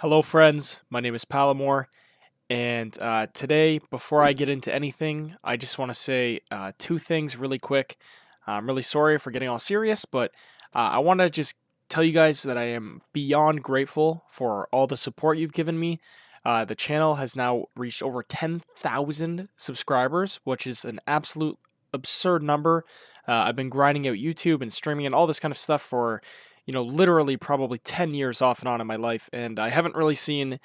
Hello, friends. My name is Palomore, and today, before I get into anything, I just want to say two things really quick. I'm really sorry for getting all serious, but I want to just tell you guys that I am beyond grateful for all the support you've given me. The channel has now reached over 10,000 subscribers, which is an absolute absurd number. I've been grinding out YouTube and streaming and all this kind of stuff for literally probably 10 years off and on in my life, and I haven't really seen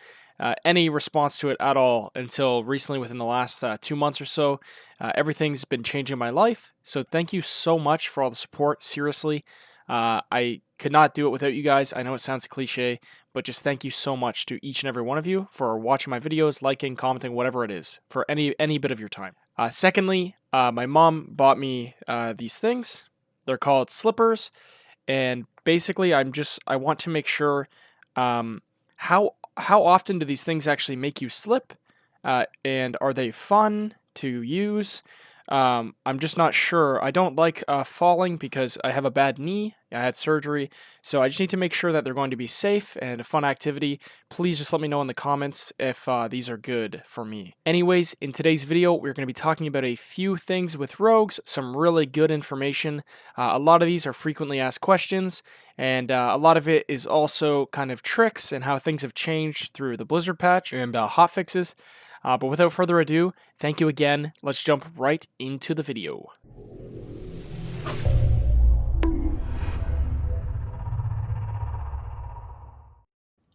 any response to it at all until recently within the last 2 months or so. Everything's been changing my life, so thank you so much for all the support. Seriously, I could not do it without you guys. I know it sounds cliche, but just thank you so much to each and every one of you for watching my videos, liking, commenting, whatever it is, for any bit of your time. Secondly, my mom bought me these things. They're called slippers, and basically I want to make sure how often do these things actually make you slip, and are they fun to use? I'm just not sure. I don't like falling because I have a bad knee. I had surgery, so I just need to make sure that they're going to be safe and a fun activity. Please just let me know in the comments if these are good for me. Anyways, in today's video, we're going to be talking about a few things with rogues, some really good information. A lot of these are frequently asked questions, and a lot of it is also kind of tricks and how things have changed through the Blizzard patch and hotfixes. But without further ado, thank you again. Let's jump right into the video.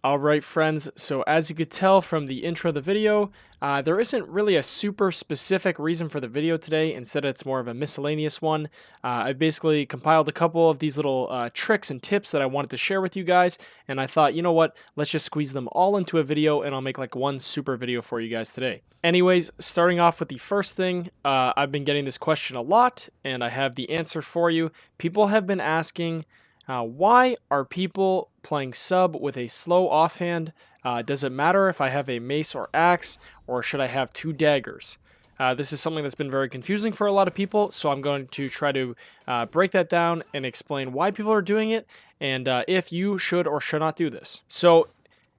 Alright, friends, so as you could tell from the intro of the video, there isn't really a super specific reason for the video today. Instead, it's more of a miscellaneous one. I basically compiled a couple of these little tricks and tips that I wanted to share with you guys, and I thought, you know what, let's just squeeze them all into a video, and I'll make like one super video for you guys today. Anyways, starting off with the first thing, I've been getting this question a lot, and I have the answer for you. People have been asking, why are people playing sub with a slow offhand? Does it matter if I have a mace or axe, or should I have two daggers? This is something that's been very confusing for a lot of people, so I'm going to try to break that down and explain why people are doing it, and if you should or should not do this. So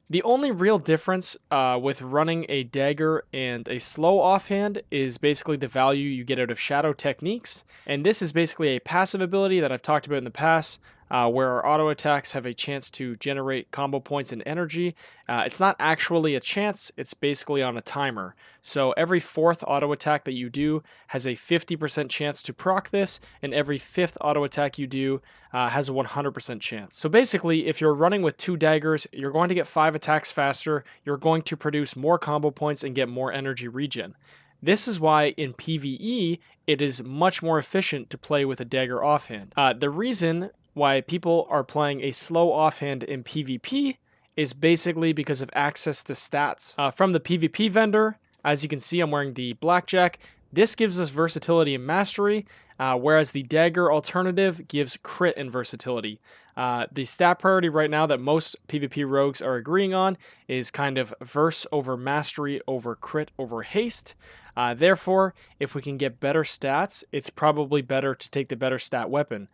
the only real difference with running a dagger and a slow offhand is basically the value you get out of shadow techniques, and this is basically a passive ability that I've talked about in the past, where our auto attacks have a chance to generate combo points and energy. It's not actually a chance, it's basically on a timer. So every fourth auto attack that you do has a 50% chance to proc this, and every fifth auto attack you do has a 100% chance. So basically, if you're running with two daggers, you're going to get 5 attacks faster, you're going to produce more combo points and get more energy regen. This is why in PvE, it is much more efficient to play with a dagger offhand. The reason why people are playing a slow offhand in PvP is basically because of access to stats. From the PvP vendor, as you can see, I'm wearing the Blackjack. This gives us versatility and mastery, whereas the dagger alternative gives crit and versatility. The stat priority right now that most PvP rogues are agreeing on is kind of verse over mastery over crit over haste. Therefore, if we can get better stats, it's probably better to take the better stat weapon.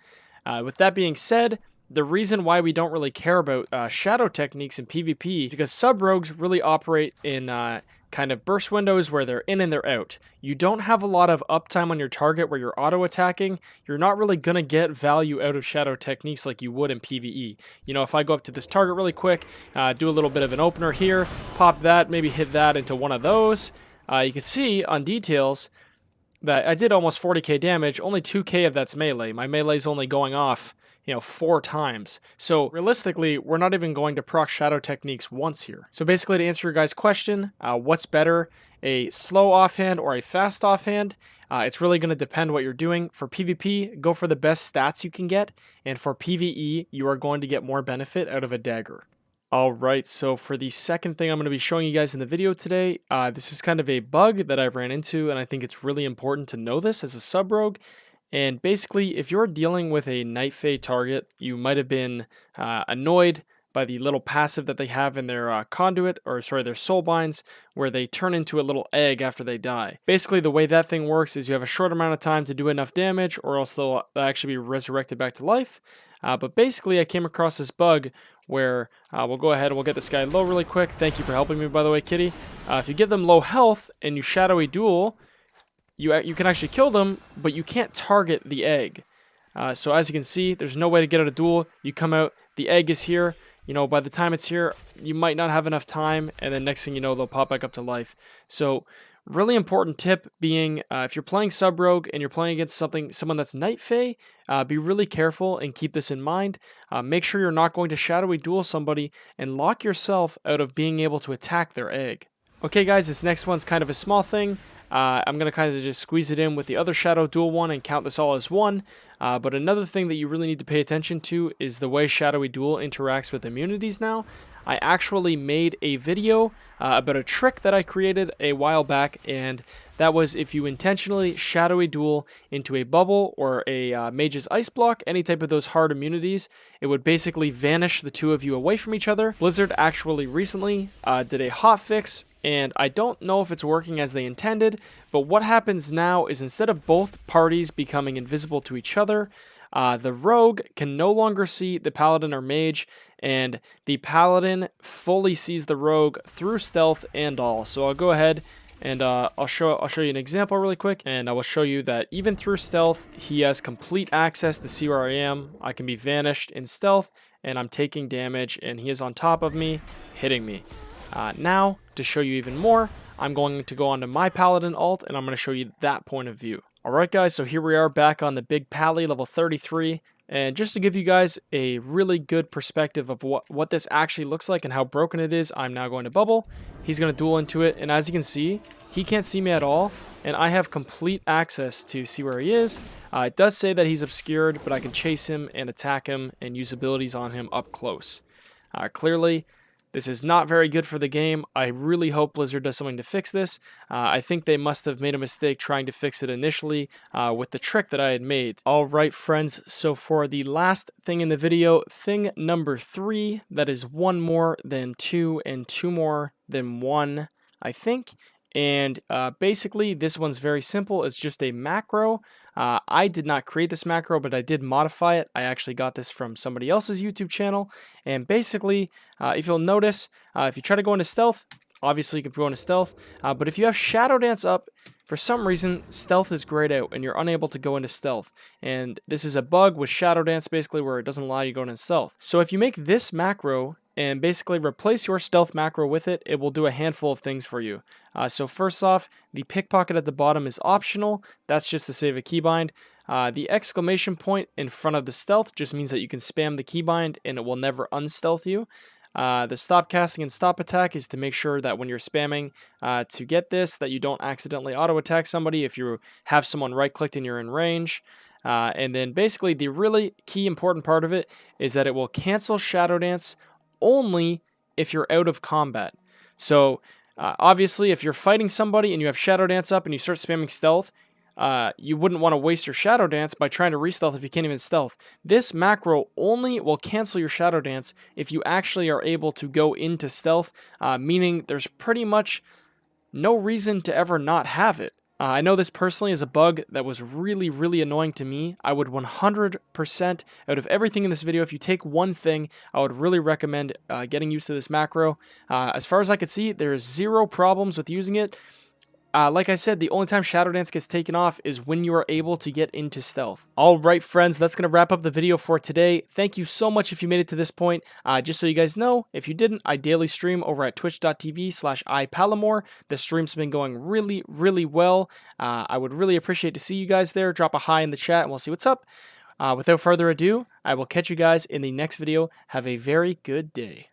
With that being said, the reason why we don't really care about shadow techniques in PvP is because sub-rogues really operate in kind of burst windows where they're in and they're out. You don't have a lot of uptime on your target where you're auto-attacking. You're not really going to get value out of shadow techniques like you would in PvE. You know, if I go up to this target really quick, do a little bit of an opener here, pop that, maybe hit that into one of those, you can see on details that I did almost 40k damage, only 2k of that's melee. My melee's only going off, 4 times. So realistically, we're not even going to proc shadow techniques once here. So basically, to answer your guys' question, what's better, a slow offhand or a fast offhand? It's really going to depend what you're doing. For PvP, go for the best stats you can get, and for PvE, you are going to get more benefit out of a dagger. Alright, so for the second thing I'm going to be showing you guys in the video today, this is kind of a bug that I've ran into, and I think it's really important to know this as a sub-rogue. And basically, if you're dealing with a Night Fae target, you might have been annoyed by the little passive that they have in their conduit, or sorry, their soul binds, where they turn into a little egg after they die. Basically, the way that thing works is you have a short amount of time to do enough damage, or else they'll actually be resurrected back to life. But basically, I came across this bug where we'll go ahead and we'll get this guy low really quick. Thank you for helping me, by the way, kitty. If you get them low health and you shadowy duel, you can actually kill them, but you can't target the egg. So as you can see, there's no way to get out a duel. You come out, the egg is here. You know, by the time it's here, you might not have enough time, and then next thing you know, they'll pop back up to life. So really important tip being, if you're playing sub rogue and you're playing against someone that's Night Fae, be really careful and keep this in mind. Make sure you're not going to shadowy duel somebody and lock yourself out of being able to attack their egg. Okay guys, this next one's kind of a small thing. I'm going to kind of just squeeze it in with the other shadow duel one and count this all as one. But another thing that you really need to pay attention to is the way shadowy duel interacts with immunities now. I actually made a video about a trick that I created a while back, and that was if you intentionally shadowy duel into a bubble or a mage's ice block, any type of those hard immunities, it would basically vanish the two of you away from each other. Blizzard actually recently did a hotfix, and I don't know if it's working as they intended, but what happens now is instead of both parties becoming invisible to each other, the rogue can no longer see the paladin or mage, and the paladin fully sees the rogue through stealth and all. So I'll go ahead and I'll show you an example really quick, and I will show you that even through stealth, he has complete access to see where I am. I can be vanished in stealth, and I'm taking damage, and he is on top of me, hitting me. Now, to show you even more, I'm going to go onto my paladin alt, and I'm going to show you that point of view. Alright guys, so here we are back on the big pally, level 33, and just to give you guys a really good perspective of what this actually looks like and how broken it is, I'm now going to bubble. He's going to duel into it, and as you can see, he can't see me at all, and I have complete access to see where he is. It does say that he's obscured, but I can chase him and attack him and use abilities on him up close. Clearly, this is not very good for the game. I really hope Blizzard does something to fix this. I think they must have made a mistake trying to fix it initially with the trick that I had made. Alright friends, so for the last thing in the video, thing number 3, that is 1 more than 2 and 2 more than 1, I think. And basically this one's very simple. It's just a macro. I did not create this macro, but I did modify it. I actually got this from somebody else's YouTube channel. And basically, if you'll notice, if you try to go into stealth, obviously you can go into stealth. But if you have Shadow Dance up, for some reason, stealth is grayed out and you're unable to go into stealth. And this is a bug with Shadow Dance, basically, where it doesn't allow you to go into stealth. So if you make this macro and basically replace your stealth macro with it, it will do a handful of things for you. So first off, the pickpocket at the bottom is optional. That's just to save a keybind. The exclamation point in front of the stealth just means that you can spam the keybind and it will never unstealth you. The stop casting and stop attack is to make sure that when you're spamming to get this, that you don't accidentally auto attack somebody if you have someone right clicked and you're in range. And then basically the really key important part of it is that it will cancel Shadow Dance only if you're out of combat. So obviously if you're fighting somebody and you have Shadow Dance up and you start spamming stealth, you wouldn't want to waste your Shadow Dance by trying to re-stealth if you can't even stealth. This macro only will cancel your Shadow Dance if you actually are able to go into stealth, meaning there's pretty much no reason to ever not have it. I know this personally is a bug that was really, really annoying to me. I would 100% out of everything in this video, if you take one thing, I would really recommend getting used to this macro. As far as I could see, there's 0 problems with using it. Like I said, the only time Shadow Dance gets taken off is when you are able to get into stealth. Alright friends, that's going to wrap up the video for today. Thank you so much if you made it to this point. Just so you guys know, if you didn't, I daily stream over at twitch.tv/ipalamore. The stream's been going really, really well. I would really appreciate to see you guys there. Drop a hi in the chat and we'll see what's up. Without further ado, I will catch you guys in the next video. Have a very good day.